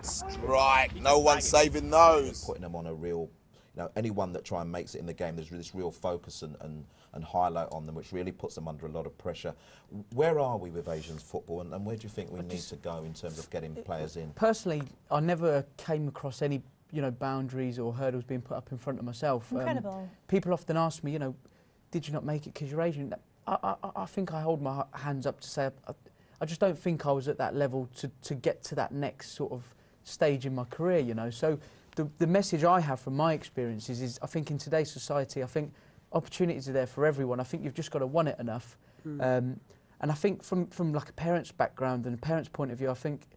Strike. No one's saving those. Putting them on a real, anyone that try and makes it in the game, there's this real focus and highlight on them, which really puts them under a lot of pressure. Where are we with Asians football, and where do you think we need to go in terms of getting players in? Personally, I never came across any, boundaries or hurdles being put up in front of myself. Incredible. People often ask me, did you not make it because you're Asian? I think I hold my hands up to say I just don't think I was at that level to get to that next sort of stage in my career, So the message I have from my experiences is I think in today's society, I think opportunities are there for everyone. I think you've just got to want it enough. And I think from like a parent's background and a parent's point of view, I think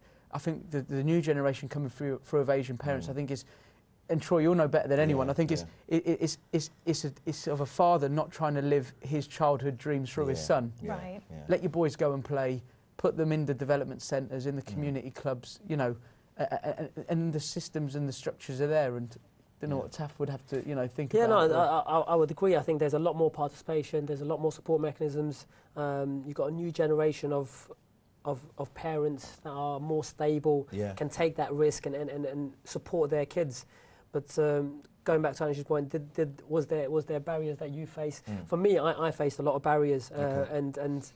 the new generation coming through of Asian parents, I think is, and Troy, you'll know better than anyone, I think it's sort of a father not trying to live his childhood dreams through his son. Right. Let your boys go and play, put them in the development centres, in the community clubs, and the systems and the structures are there. And I don't know what Taff would have to, think about. I would agree. I think there's a lot more participation. There's a lot more support mechanisms. You've got a new generation of parents that are more stable, can take that risk and support their kids. But going back to Anish's point, was there barriers that you face? For me, I faced a lot of barriers, and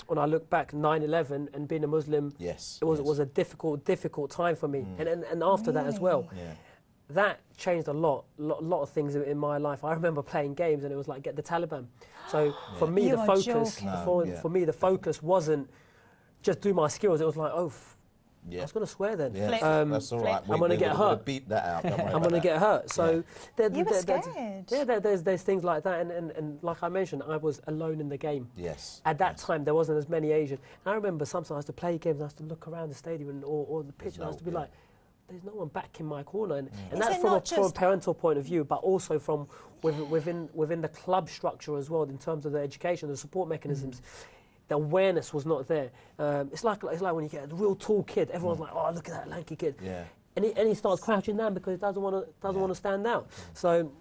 when I look back, 9/11 and being a Muslim, it was a difficult time for me, and after that as well. That changed a lot of things in my life. I remember playing games and it was like, get the Taliban. So for me, the focus, for me, the focus wasn't just do my skills. It was like, I was going to swear then. That's all right. I'm going to get hurt. Beat that out. I'm going to get hurt. So you were scared. There's things like that. And like I mentioned, I was alone in the game. Yes. At that time, there wasn't as many Asians. And I remember sometimes I used to play games and I used to look around the stadium or the pitch and I used to be like, there's no one back in my corner. And that's from a parental point of view, but also from within the club structure as well, in terms of the education, the support mechanisms. The awareness was not there. It's like when you get a real tall kid, everyone's like, oh, look at that lanky kid. And he starts crouching down because he doesn't want to stand out. So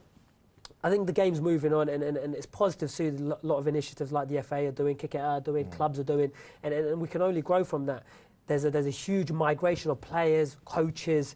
I think the game's moving on, and it's positive to see a lot of initiatives like the FA are doing, Kick It Out are doing, clubs are doing, and we can only grow from that. There's a huge migration of players, coaches,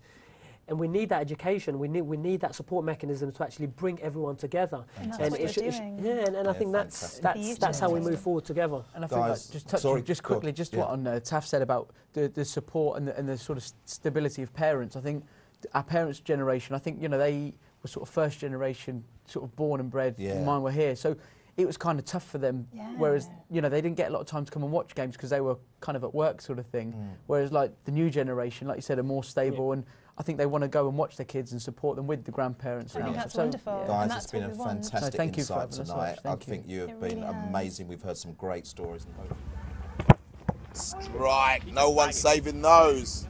and we need that education. We need that support mechanism to actually bring everyone together. And that's what you're doing. And I think that's how we move forward together. And I think just quickly, what on Taff said about the support and the sort of stability of parents. I think our parents' generation, I think they were sort of first generation, sort of born and bred. Mine were here, so it was kind of tough for them. Whereas they didn't get a lot of time to come and watch games because they were kind of at work, sort of thing. Whereas like the new generation, like you said, are more stable and I think they want to go and watch their kids and support them with the grandparents. I think that's wonderful. Guys, it's been a fantastic insight tonight. I think you have been really amazing. We've heard some great stories. Strike. No one's saving those.